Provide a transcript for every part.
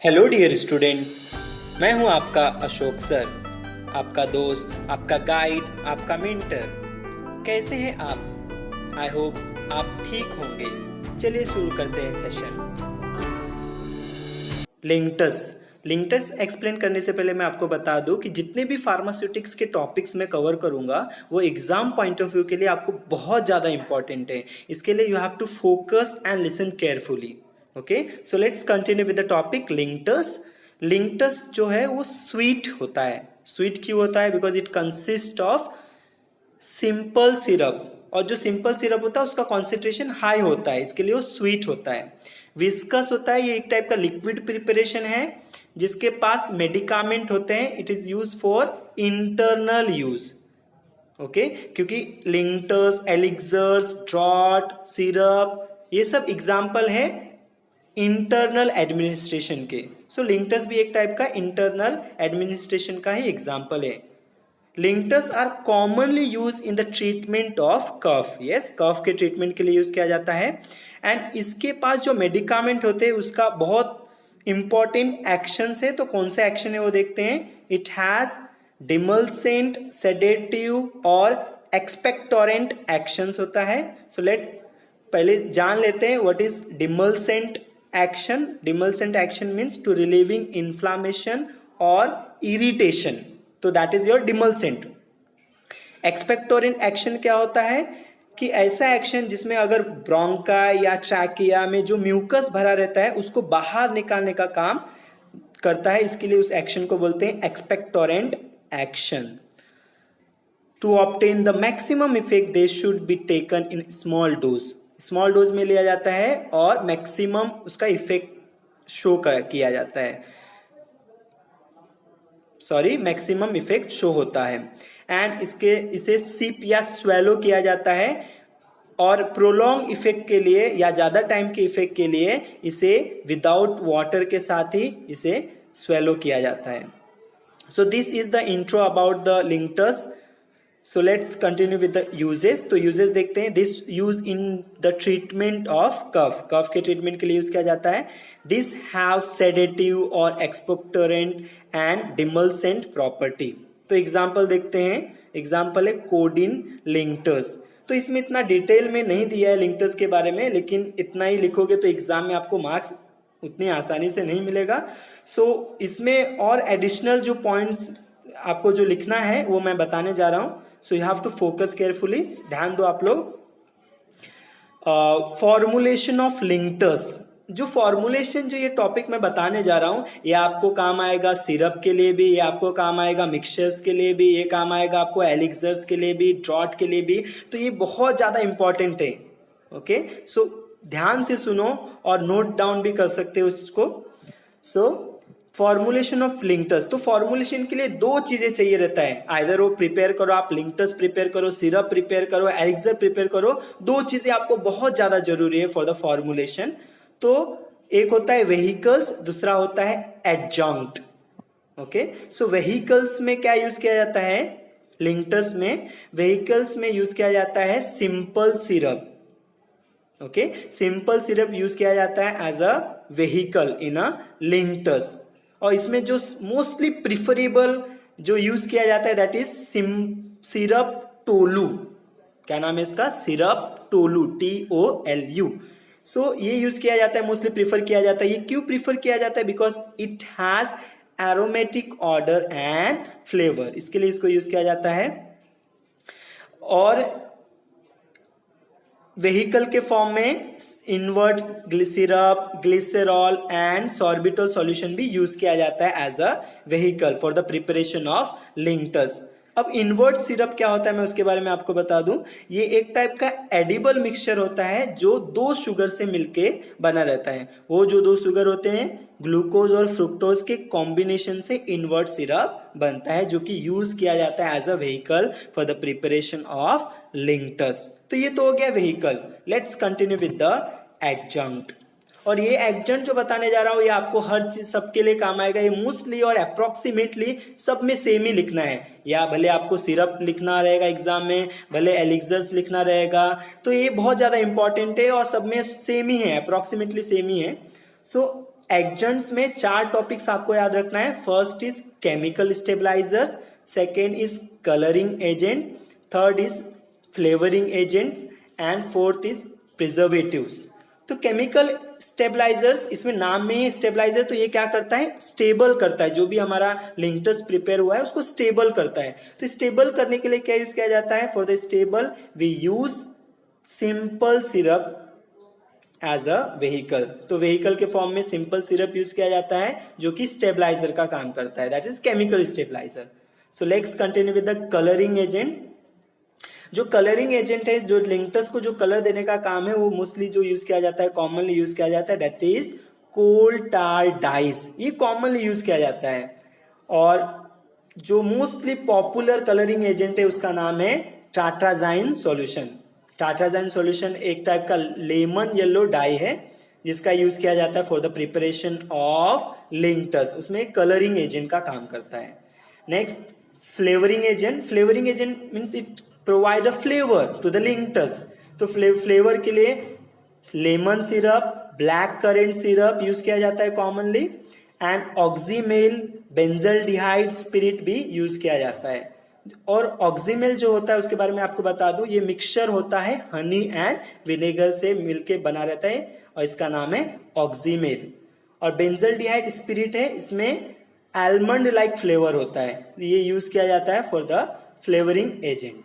Hello dear student, मैं हूं आपका अशोक सर, आपका दोस्त, आपका गाइड, आपका मेंटर। कैसे हैं आप? आई होप आप ठीक होंगे। चलिए शुरू करते हैं सेशन। लिंक्टस एक्सप्लेन करने से पहले मैं आपको बता दूं कि जितने भी फार्मास्यूटिक्स के टॉपिक्स मैं कवर करूंगा वो एग्जाम पॉइंट ऑफ व्यू के लिए आपको बहुत ज़्यादा इंपॉर्टेंट है। इसके लिए you have to focus and listen carefully. Okay, so let's continue with the topic links जो है वो स्वीट होता है। स्वीट क्यों होता है? Because it consist of simple syrup, और जो सिंपल सिरप होता है उसका कॉन्सेंट्रेशन हाई होता है, इसके लिए वो स्वीट होता है। विस्कस होता है, ये एक टाइप का लिक्विड प्रिपरेशन है जिसके पास मेडिकामेंट होते हैं। It is use for internal use. Okay, क्योंकि लिंक्टस, एलिक्सर्स, ड्रॉट, सिरप ये सब एग्जाम्पल है इंटरनल एडमिनिस्ट्रेशन के। सो लिंक्टस भी एक टाइप का इंटरनल एडमिनिस्ट्रेशन का ही एग्जाम्पल है। Linctus are commonly use in the treatment of cough. Yes, cough के ट्रीटमेंट के लिए यूज किया जाता है। एंड इसके पास जो मेडिकामेंट होते हैं उसका बहुत इंपॉर्टेंट एक्शन है। तो कौन से एक्शन है वो देखते हैं। इट हैज डिमल्सेंट, सेडेटिव और एक्सपेक्टोरेंट एक्शंस होता है। सो लेट्स पहले जान लेते हैं what is demulcent action. Demulcent action means to relieving inflammation और इरिटेशन, तो that is your demulcent. Expectorant action क्या होता है कि ऐसा एक्शन जिसमें अगर ब्रोंकाई या ट्रैकिया में जो म्यूकस भरा रहता है उसको बाहर निकालने का काम करता है, इसके लिए उस एक्शन को बोलते हैं expectorant action. To obtain the maximum effect they should be taken in small dose. Small dose में लिया जाता है और मैक्सिमम उसका इफेक्ट शो किया जाता है। मैक्सिमम इफेक्ट शो होता है। एंड इसे सिप या स्वेलो किया जाता है, और प्रोलॉन्ग इफेक्ट के लिए या ज़्यादा टाइम के इफेक्ट के लिए इसे विदाउट वाटर के साथ ही इसे स्वेलो किया जाता है। So this is the intro about the linctus. So let's continue with the uses. तो यूजेस देखते हैं। This use in the treatment of cough. Cough के ट्रीटमेंट के लिए यूज किया जाता है। दिस हैव सेडेटिव और एक्सपेक्टोरेंट एंड डिमल्सेंट प्रॉपर्टी। तो एग्जाम्पल देखते हैं। एग्जाम्पल है कोडिन लिंक्टस। तो इसमें इतना डिटेल में नहीं दिया है लिंक्टस के बारे में, लेकिन इतना ही लिखोगे तो एग्जाम में आपको मार्क्स उतनी आसानी से नहीं मिलेगा। सो इसमें और एडिशनल जो पॉइंट्स आपको जो लिखना है वो मैं बताने जा रहा हूं। So you have to focus carefully, ध्यान दो आप लोग। Formulation of linctus. जो फॉर्मुलेशन जो ये टॉपिक मैं बताने जा रहा हूं ये आपको काम आएगा सिरप के लिए भी, ये आपको काम आएगा मिक्सचर्स के लिए भी, ये काम आएगा आपको एलिक्सर्स के लिए भी, ड्रॉट के लिए भी। तो ये बहुत ज्यादा इंपॉर्टेंट है। ओके, सो ध्यान से सुनो और नोट डाउन भी कर सकते हो इसको। सो फॉर्मुलेशन ऑफ लिंक्टस। तो फॉर्मुलेशन के लिए दो चीजें चाहिए रहता है। आइदर वो प्रिपेयर करो, आप लिंक्टस प्रिपेयर करो, सिरप प्रिपेयर करो, एलिक्सर प्रिपेयर करो। दो चीजें आपको बहुत ज्यादा जरूरी है फॉर द फॉर्मुलेशन। तो एक होता है वेहिकल्स, दूसरा होता है एडजंक्ट। ओके, सो वेहिकल्स में क्या यूज किया जाता है? लिंक्टस में वेहिकल्स में यूज किया जाता है simple syrup. Okay, simple syrup use किया जाता है as a vehicle in a linctus. और इसमें जो मोस्टली प्रिफरेबल जो यूज किया जाता है दैट इज सिरप टोलू। क्या नाम है इसका? Syrup tolu, TOLU। सो ये यूज किया जाता है, मोस्टली प्रीफर किया जाता है। ये क्यों प्रीफर किया जाता है? Because it has aromatic order and flavour, इसके लिए इसको यूज किया जाता है। और वेहिकल के फॉर्म में invert syrup, glycerol and sorbitol solution भी यूज किया जाता है as a vehicle for the preparation of linctus. अब इन्वर्ट सिरप क्या होता है मैं उसके बारे में आपको बता दूं। ये एक टाइप का एडिबल मिक्सचर होता है जो दो शुगर से मिलके बना रहता है। वो जो दो शुगर होते हैं ग्लूकोज और फ्रुक्टोज के कॉम्बिनेशन से इन्वर्ट सिरप बनता है, जो कि यूज किया जाता है as a vehicle for the preparation of linctus. तो ये तो हो गया vehicle. Let's continue with the adjunct. और ये एडजंक्ट जो बताने जा रहा हूं ये आपको हर चीज सबके लिए काम आएगा। ये मोस्टली और अप्रोक्सीमेटली सब में सेम ही लिखना है, या भले आपको सिरप लिखना रहेगा एग्जाम में, भले एलिक्सर्स लिखना रहेगा। तो ये बहुत ज्यादा इंपॉर्टेंट है और सब में सेम ही है, अप्रोक्सीमेटली सेम ही है। सो एडजंट्स में 4 टॉपिक्स आपको याद रखना है। First is chemical stabilisers, second is colouring agent, third is flavouring agents and fourth is preservatives. तो केमिकल स्टेबलाइजर्स, इसमें नाम में ही स्टेबलाइजर, तो ये क्या करता है, स्टेबल करता है, जो भी हमारा लिंक्टस प्रिपेयर हुआ है उसको स्टेबल करता है। तो स्टेबल करने के लिए क्या यूज किया जाता है, for the stable we use simple syrup as a vehicle. तो व्हीकल के फॉर्म में सिंपल सिरप यूज किया जाता है जो कि स्टेबलाइजर का काम करता है, that is chemical stabiliser. So let's continue with the colouring agent. जो कलरिंग एजेंट है, जो लिंक्टस को जो कलर देने का काम है, वो मोस्टली जो यूज किया जाता है, कॉमनली यूज किया जाता है, that is coal tar dyes. ये कॉमनली यूज किया जाता है। और जो मोस्टली पॉपुलर कलरिंग एजेंट है उसका नाम है टाट्राजाइन सॉल्यूशन। टाट्राजाइन सॉल्यूशन एक टाइप का लेमन येलो डाई है जिसका यूज किया जाता है for the preparation of linctus, उसमें कलरिंग एजेंट का काम करता है। Next flavouring agent. Flavouring agent means it provide a flavour to the linctus. तो फ्लेवर के लिए lemon syrup, black currant syrup use किया जाता है commonly, and oxymel benzaldehyde spirit भी यूज किया जाता है। और ऑक्सीमेल जो होता है उसके बारे में आपको बता दूं, ये मिक्सचर होता है हनी एंड विनेगर से मिलके बना रहता है और इसका नाम है ऑक्सीमेल। और बेंजल्डिहाइड स्पिरिट है, इसमें आलमंड लाइक फ्लेवर होता है, ये यूज किया जाता है for the flavouring agent.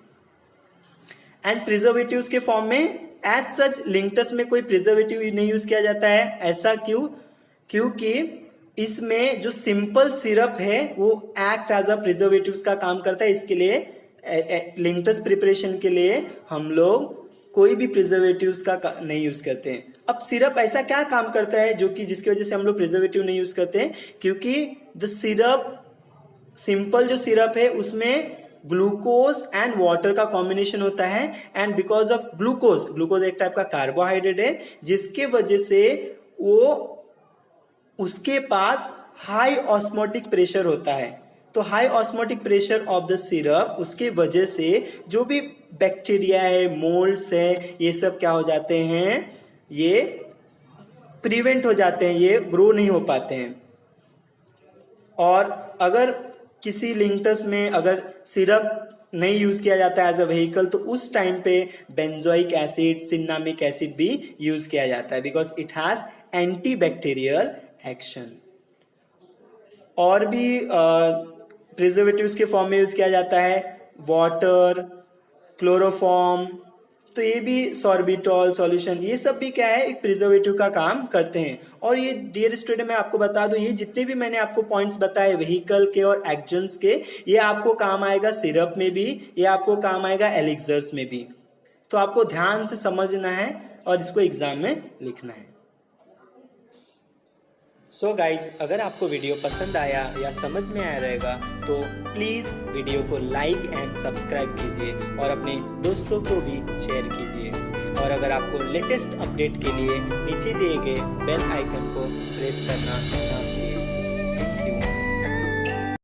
And preservatives के फॉर्म में एज सच लिंक्टस में कोई प्रिजर्वेटिव नहीं यूज किया जाता है। ऐसा क्यों? क्योंकि इसमें जो सिंपल सिरप है वो एक्ट एज अ प्रिजर्वेटिव्स का काम करता है। इसके लिए लिंक्टस प्रिपरेशन के लिए हम लोग कोई भी प्रिजर्वेटिव्स का नहीं यूज करते हैं। अब सिरप ऐसा क्या काम करता है जो कि जिसकी वजह से हम लोग प्रिजर्वेटिव नहीं यूज करते हैं? क्योंकि द सिरप, सिंपल जो सिरप है उसमें ग्लूकोज एंड वाटर का कॉम्बिनेशन होता है, एंड बिकॉज ऑफ ग्लूकोज एक टाइप का कार्बोहाइड्रेट है जिसके वजह से वो उसके पास हाई ऑस्मोटिक प्रेशर होता है। तो high osmotic pressure of the syrup, उसके वजह से जो भी बैक्टीरिया है, मोल्ड्स है, ये सब क्या हो जाते हैं, ये प्रिवेंट हो जाते हैं, ये ग्रो नहीं हो पाते हैं। और अगर किसी लिंक्टस में अगर सिरप नहीं यूज किया जाता है एज अ व्हीकल, तो उस टाइम पे बेंजोइक एसिड, सिन्नामिक एसिड भी यूज किया जाता है because it has anti bacterial action. और भी प्रिजर्वेटिव्स के फॉर्म में यूज किया जाता है वाटर, क्लोरोफॉर्म, तो ये भी सॉर्बिटॉल सॉल्यूशन, ये सब भी क्या है, एक प्रिजर्वेटिव का काम करते हैं। और ये डियर स्टूडेंट मैं आपको बता दूं, ये जितने भी मैंने आपको पॉइंट्स बताए व्हीकल के और एडजंट्स के, ये आपको काम आएगा सिरप में भी, ये आपको काम आएगा एलिक्सर्स में भी। तो आपको ध्यान से समझना है और इसको एग्जाम में लिखना है। सो गाइज, अगर आपको वीडियो पसंद आया या समझ में आया रहेगा तो प्लीज़ वीडियो को लाइक एंड सब्सक्राइब कीजिए और अपने दोस्तों को भी शेयर कीजिए। और अगर आपको लेटेस्ट अपडेट के लिए नीचे दिए गए बेल आइकन को प्रेस करना ना भूलिए।